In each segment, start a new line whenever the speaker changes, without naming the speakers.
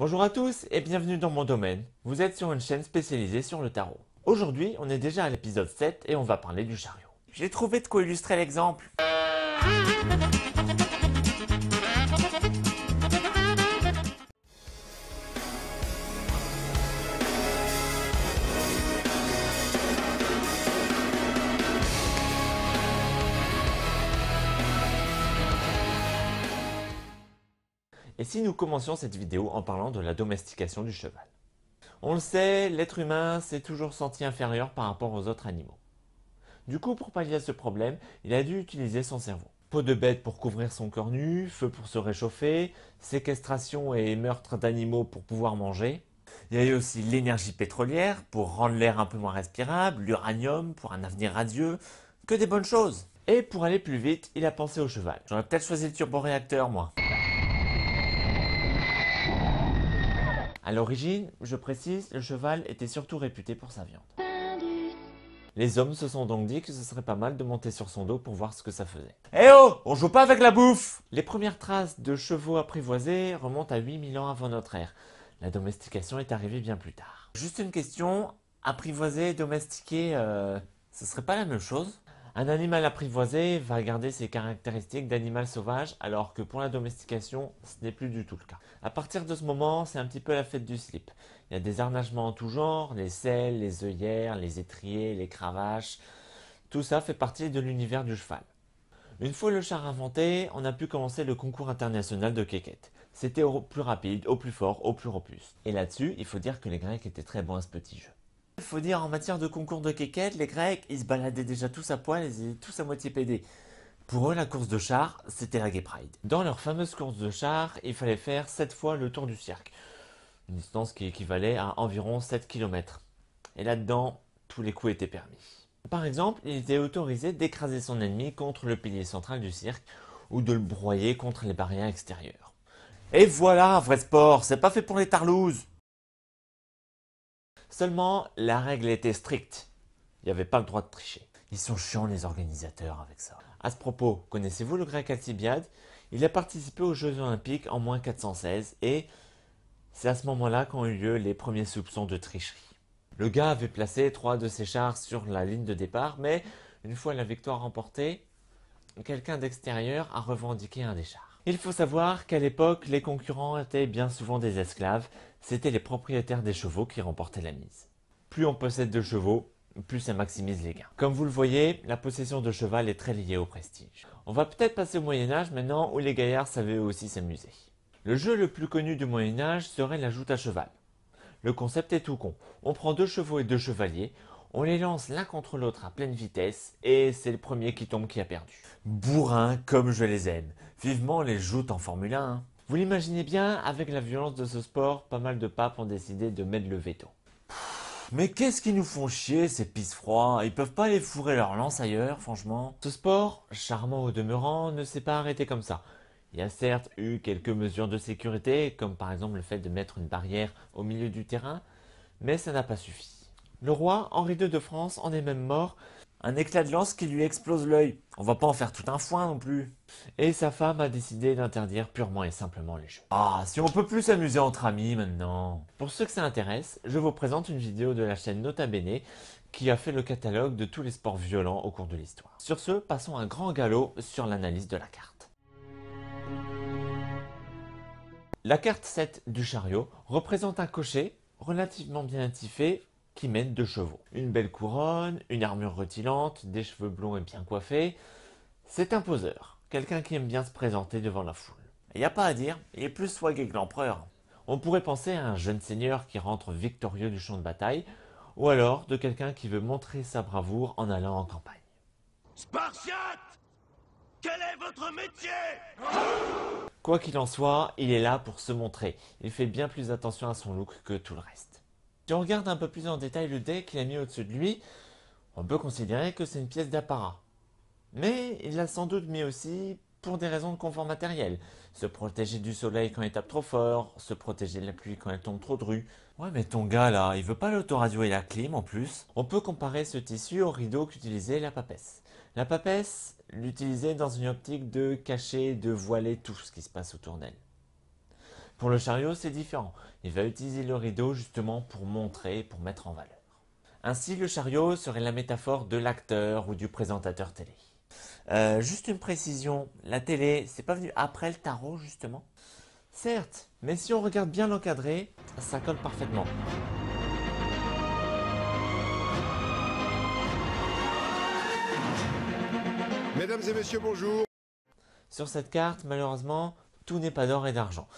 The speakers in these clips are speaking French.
Bonjour à tous et bienvenue dans mon domaine. Vous êtes sur une chaîne spécialisée sur le tarot. Aujourd'hui, on est déjà à l'épisode 7 et on va parler du chariot. J'ai trouvé de quoi illustrer l'exemple. Et si nous commencions cette vidéo en parlant de la domestication du cheval? On le sait, l'être humain s'est toujours senti inférieur par rapport aux autres animaux. Du coup, pour pallier à ce problème, il a dû utiliser son cerveau. Peau de bête pour couvrir son corps nu, feu pour se réchauffer, séquestration et meurtre d'animaux pour pouvoir manger. Il y a eu aussi l'énergie pétrolière pour rendre l'air un peu moins respirable, l'uranium pour un avenir radieux, que des bonnes choses. Et pour aller plus vite, il a pensé au cheval. J'aurais peut-être choisi le turboréacteur, moi. À l'origine, je précise, le cheval était surtout réputé pour sa viande. Les hommes se sont donc dit que ce serait pas mal de monter sur son dos pour voir ce que ça faisait. Eh oh, on joue pas avec la bouffe! Les premières traces de chevaux apprivoisés remontent à 8000 ans avant notre ère. La domestication est arrivée bien plus tard. Juste une question, apprivoiser et domestiquer, ce serait pas la même chose? Un animal apprivoisé va garder ses caractéristiques d'animal sauvage alors que pour la domestication, ce n'est plus du tout le cas. À partir de ce moment, c'est un petit peu la fête du slip. Il y a des harnagements en tout genre, les selles, les œillères, les étriers, les cravaches. Tout ça fait partie de l'univers du cheval. Une fois le char inventé, on a pu commencer le concours international de quéquette. C'était au plus rapide, au plus fort, au plus robuste. Et là-dessus, il faut dire que les Grecs étaient très bons à ce petit jeu. Il faut dire en matière de concours de quéquette, les Grecs, ils se baladaient déjà tous à poil et ils étaient tous à moitié pédés. Pour eux, la course de char, c'était la Gay Pride. Dans leur fameuse course de char, il fallait faire 7 fois le tour du cirque. Une distance qui équivalait à environ 7 km. Et là-dedans, tous les coups étaient permis. Par exemple, il était autorisé d'écraser son ennemi contre le pilier central du cirque ou de le broyer contre les barrières extérieures. Et voilà, un vrai sport, c'est pas fait pour les tarlouses. Seulement, la règle était stricte. Il n'y avait pas le droit de tricher. Ils sont chiants les organisateurs avec ça. À ce propos, connaissez-vous le grec Alcibiade? Il a participé aux Jeux Olympiques en moins 416 et c'est à ce moment-là qu'ont eu lieu les premiers soupçons de tricherie. Le gars avait placé 3 de ses chars sur la ligne de départ, mais une fois la victoire remportée, quelqu'un d'extérieur a revendiqué un des chars. Il faut savoir qu'à l'époque, les concurrents étaient bien souvent des esclaves, c'étaient les propriétaires des chevaux qui remportaient la mise. Plus on possède de chevaux, plus ça maximise les gains. Comme vous le voyez, la possession de cheval est très liée au prestige. On va peut-être passer au Moyen-Âge maintenant où les gaillards savaient aussi s'amuser. Le jeu le plus connu du Moyen-Âge serait la joute à cheval. Le concept est tout con. On prend 2 chevaux et 2 chevaliers, on les lance l'un contre l'autre à pleine vitesse et c'est le premier qui tombe qui a perdu. Bourrin comme je les aime. Vivement les joutes en Formule 1. Hein. Vous l'imaginez bien, avec la violence de ce sport, pas mal de papes ont décidé de mettre le veto. Mais qu'est-ce qu'ils nous font chier ces pisse froids? Ils peuvent pas aller fourrer leur lance ailleurs, franchement. Ce sport, charmant au demeurant, ne s'est pas arrêté comme ça. Il y a certes eu quelques mesures de sécurité, comme par exemple le fait de mettre une barrière au milieu du terrain, mais ça n'a pas suffi. Le roi Henri II de France en est même mort, un éclat de lance qui lui explose l'œil. On va pas en faire tout un foin non plus. Et sa femme a décidé d'interdire purement et simplement les jeux. Ah, si on peut plus s'amuser entre amis maintenant. Pour ceux que ça intéresse, je vous présente une vidéo de la chaîne Nota Bene qui a fait le catalogue de tous les sports violents au cours de l'histoire. Sur ce, passons un grand galop sur l'analyse de la carte. La carte 7 du chariot représente un cocher relativement bien attifé qui mène 2 chevaux. Une belle couronne, une armure rutilante, des cheveux blonds et bien coiffés. C'est un poseur, quelqu'un qui aime bien se présenter devant la foule. Il n'y a pas à dire, il est plus swagué que l'empereur. On pourrait penser à un jeune seigneur qui rentre victorieux du champ de bataille, ou alors de quelqu'un qui veut montrer sa bravoure en allant en campagne.
Spartiate! Quel est votre métier?
Quoi qu'il en soit, il est là pour se montrer. Il fait bien plus attention à son look que tout le reste. Si on regarde un peu plus en détail le dé qu'il a mis au-dessus de lui, on peut considérer que c'est une pièce d'apparat. Mais il l'a sans doute mis aussi pour des raisons de confort matériel. Se protéger du soleil quand il tape trop fort, se protéger de la pluie quand elle tombe trop dru. Ouais mais ton gars là, il veut pas l'autoradio et la clim en plus. On peut comparer ce tissu au rideau qu'utilisait la papesse. La papesse l'utilisait dans une optique de cacher, de voiler tout ce qui se passe autour d'elle. Pour le chariot, c'est différent. Il va utiliser le rideau justement pour montrer, pour mettre en valeur. Ainsi, le chariot serait la métaphore de l'acteur ou du présentateur télé. Juste une précision, la télé, c'est pas venu après le tarot justement? Certes, mais si on regarde bien l'encadré, ça colle parfaitement.
Mesdames et messieurs, bonjour.
Sur cette carte, malheureusement, tout n'est pas d'or et d'argent.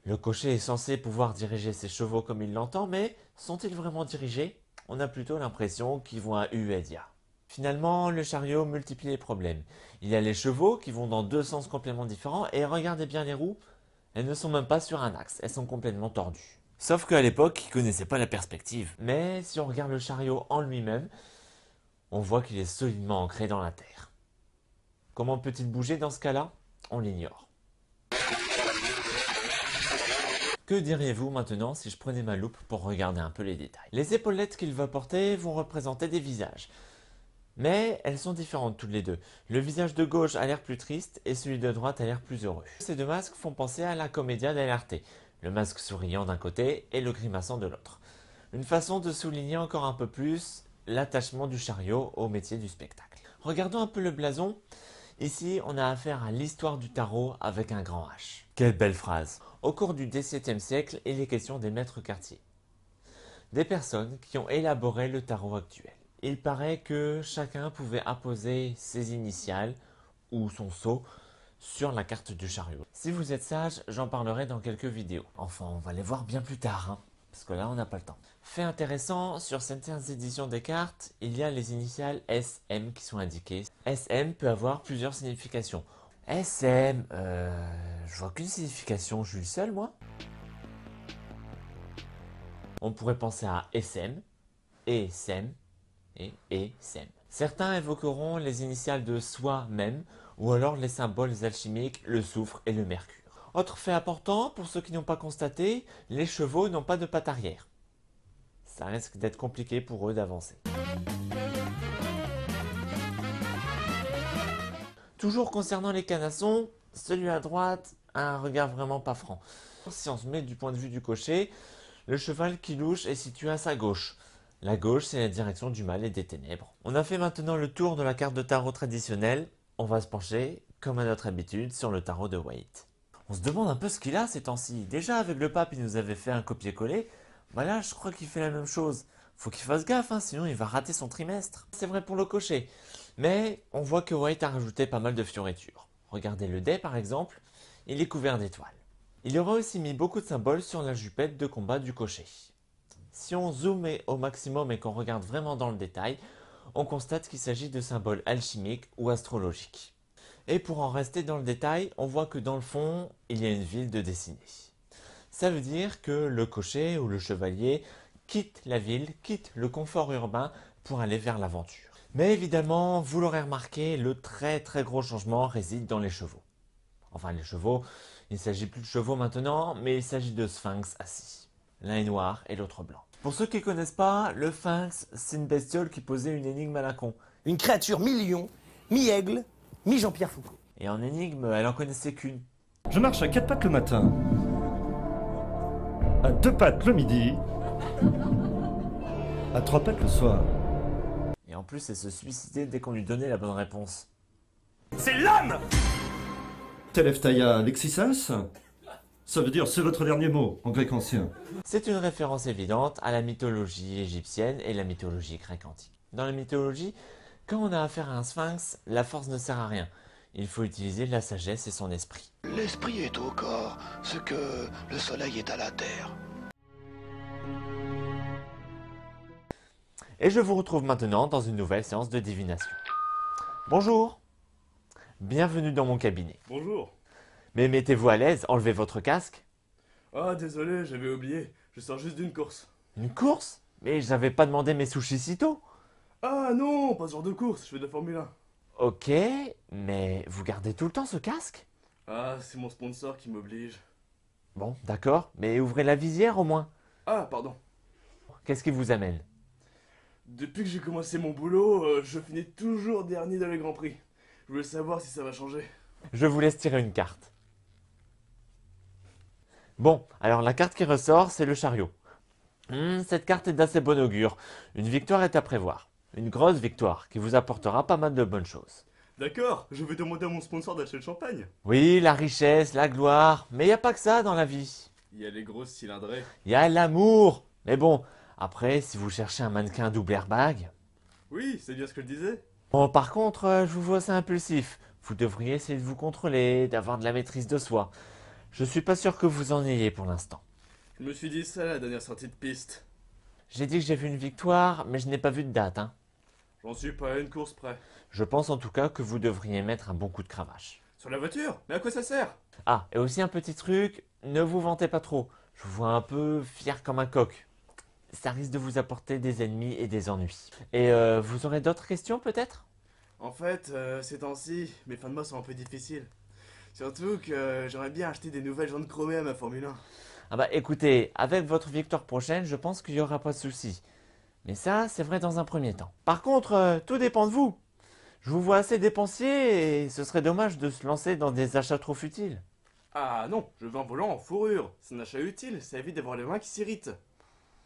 Le cocher est censé pouvoir diriger ses chevaux comme il l'entend, mais sont-ils vraiment dirigés? On a plutôt l'impression qu'ils vont à U et dia. Finalement, le chariot multiplie les problèmes. Il y a les chevaux qui vont dans deux sens complètement différents, et regardez bien les roues, elles ne sont même pas sur un axe, elles sont complètement tordues. Sauf qu'à l'époque, ils ne connaissaient pas la perspective. Mais si on regarde le chariot en lui-même, on voit qu'il est solidement ancré dans la terre. Comment peut-il bouger dans ce cas-là? On l'ignore. Que diriez-vous maintenant si je prenais ma loupe pour regarder un peu les détails? Les épaulettes qu'il va porter vont représenter des visages. Mais elles sont différentes toutes les deux. Le visage de gauche a l'air plus triste et celui de droite a l'air plus heureux. Ces deux masques font penser à la commedia dell'arte, le masque souriant d'un côté et le grimaçant de l'autre. Une façon de souligner encore un peu plus l'attachement du chariot au métier du spectacle. Regardons un peu le blason. Ici, on a affaire à l'histoire du tarot avec un grand H. Quelle belle phrase! Au cours du XVIIe siècle, il est question des maîtres quartiers. Des personnes qui ont élaboré le tarot actuel. Il paraît que chacun pouvait apposer ses initiales ou son sceau sur la carte du chariot. Si vous êtes sage, j'en parlerai dans quelques vidéos. Enfin, on va les voir bien plus tard, hein, parce que là, on n'a pas le temps. Fait intéressant, sur certaines éditions des cartes, il y a les initiales SM qui sont indiquées. SM peut avoir plusieurs significations. SM, je vois qu'une signification, je suis le seul, moi. On pourrait penser à SM, ESM et ESM. Certains évoqueront les initiales de soi-même ou alors les symboles alchimiques, le soufre et le mercure. Autre fait important, pour ceux qui n'ont pas constaté, les chevaux n'ont pas de pattes arrière. Ça risque d'être compliqué pour eux d'avancer. Toujours concernant les canassons, celui à droite a un regard vraiment pas franc. Si on se met du point de vue du cocher, le cheval qui louche est situé à sa gauche. La gauche, c'est la direction du mal et des ténèbres. On a fait maintenant le tour de la carte de tarot traditionnelle. On va se pencher, comme à notre habitude, sur le tarot de Waite. On se demande un peu ce qu'il a ces temps-ci. Déjà, avec le pape, il nous avait fait un copier-coller. Voilà, je crois qu'il fait la même chose. Faut qu'il fasse gaffe, hein, sinon il va rater son trimestre. C'est vrai pour le cocher. Mais on voit que Waite a rajouté pas mal de fioritures. Regardez le dé par exemple, il est couvert d'étoiles. Il aura aussi mis beaucoup de symboles sur la jupette de combat du cocher. Si on zoome au maximum et qu'on regarde vraiment dans le détail, on constate qu'il s'agit de symboles alchimiques ou astrologiques. Et pour en rester dans le détail, on voit que dans le fond, il y a une ville de dessinée. Ça veut dire que le cocher ou le chevalier quitte la ville, quitte le confort urbain pour aller vers l'aventure. Mais évidemment, vous l'aurez remarqué, le très gros changement réside dans les chevaux. Enfin, les chevaux, il ne s'agit plus de chevaux maintenant, mais il s'agit de sphinx assis. L'un est noir et l'autre blanc. Pour ceux qui ne connaissent pas, le sphinx, c'est une bestiole qui posait une énigme à la con.
Une créature mi-lion, mi-aigle, mi-Jean-Pierre Foucault.
Et en énigme, elle en connaissait qu'une.
Je marche à 4 pattes le matin, à 2 pattes le midi, à 3 pattes le soir.
Et en plus, elle se suicidait dès qu'on lui donnait la bonne réponse.
C'est l'âme!
Telephtaia lexisas, ça veut dire c'est votre dernier mot en grec ancien.
C'est une référence évidente à la mythologie égyptienne et la mythologie grecque antique. Dans la mythologie, quand on a affaire à un sphinx, la force ne sert à rien. Il faut utiliser la sagesse et son esprit.
L'esprit est au corps, ce que le soleil est à la terre.
Et je vous retrouve maintenant dans une nouvelle séance de divination. Bonjour! Bienvenue dans mon cabinet.
Bonjour.
Mais mettez-vous à l'aise, enlevez votre casque.
Ah, désolé, j'avais oublié. Je sors juste d'une course.
Une course? Mais j'avais pas demandé mes sushis si tôt.
Ah non, pas ce genre de course, je fais de la Formule 1.
Ok, mais vous gardez tout le temps ce casque?
Ah, c'est mon sponsor qui m'oblige.
Bon, d'accord, mais ouvrez la visière au moins.
Ah, pardon.
Qu'est-ce qui vous amène?
Depuis que j'ai commencé mon boulot, je finis toujours dernier dans les Grands Prix. Je voulais savoir si ça va changer.
Je vous laisse tirer une carte. Bon, alors la carte qui ressort, c'est le chariot. Cette carte est d'assez bon augure. Une victoire est à prévoir. Une grosse victoire qui vous apportera pas mal de bonnes choses.
D'accord, je vais demander à mon sponsor d'acheter le champagne.
Oui, la richesse, la gloire, mais il n'y a pas que ça dans la vie.
Il y a les grosses cylindrées.
Il y a l'amour. Mais bon, après, si vous cherchez un mannequin double airbag...
Oui, c'est bien ce que je disais.
Bon, par contre, je vous vois assez impulsif. Vous devriez essayer de vous contrôler, d'avoir de la maîtrise de soi. Je suis pas sûr que vous en ayez pour l'instant.
Je me suis dit ça à la dernière sortie de piste.
J'ai dit que j'ai vu une victoire, mais je n'ai pas vu de date, hein.
J'en suis pas à une course près.
Je pense en tout cas que vous devriez mettre un bon coup de cravache.
Sur la voiture? Mais à quoi ça sert?
Ah, et aussi un petit truc, ne vous vantez pas trop. Je vous vois un peu fier comme un coq. Ça risque de vous apporter des ennemis et des ennuis. Et vous aurez d'autres questions peut-être?
En fait, ces temps-ci, mes fins de mois sont un peu difficiles. Surtout que j'aimerais bien acheter des nouvelles jantes chromées à ma Formule 1.
Ah bah écoutez, avec votre victoire prochaine, je pense qu'il n'y aura pas de souci. Mais ça, c'est vrai dans un premier temps. Par contre, tout dépend de vous. Je vous vois assez dépensier et ce serait dommage de se lancer dans des achats trop futiles.
Ah non, je veux un volant en fourrure. C'est un achat utile, ça évite d'avoir les mains qui s'irritent.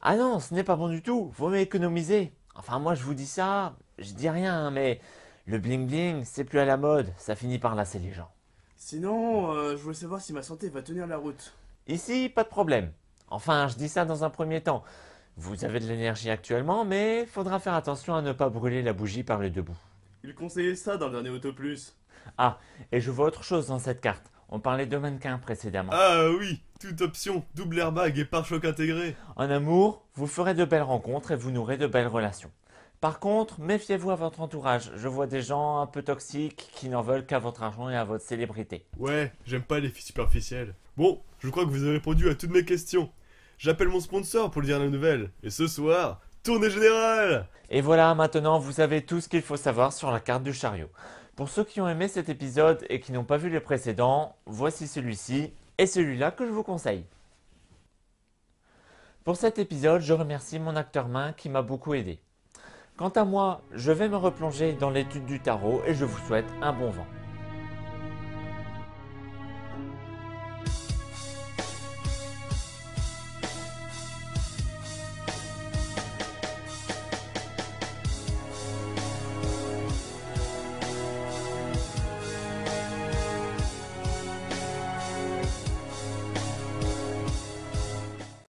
Ah non, ce n'est pas bon du tout, vaut mieux économiser. Enfin moi je vous dis ça, je dis rien, hein, mais le bling bling, c'est plus à la mode, ça finit par lasser les gens.
Sinon, je voulais savoir si ma santé va tenir la route.
Ici, pas de problème. Enfin, je dis ça dans un premier temps. Vous avez de l'énergie actuellement, mais faudra faire attention à ne pas brûler la bougie par le debout.
Il conseillait ça dans le dernier Auto Plus.
Ah, et je vois autre chose dans cette carte. On parlait de mannequins précédemment.
Ah oui, toute option, double airbag et pare-choc intégré.
En amour, vous ferez de belles rencontres et vous nourrez de belles relations. Par contre, méfiez-vous à votre entourage. Je vois des gens un peu toxiques qui n'en veulent qu'à votre argent et à votre célébrité.
Ouais, j'aime pas les filles superficielles. Bon, je crois que vous avez répondu à toutes mes questions. J'appelle mon sponsor pour lui dire la nouvelle. Et ce soir, tournée générale!
Et voilà, maintenant vous avez tout ce qu'il faut savoir sur la carte du chariot. Pour ceux qui ont aimé cet épisode et qui n'ont pas vu les précédents, voici celui-ci et celui-là que je vous conseille. Pour cet épisode, je remercie mon acteur main qui m'a beaucoup aidé. Quant à moi, je vais me replonger dans l'étude du tarot et je vous souhaite un bon vent.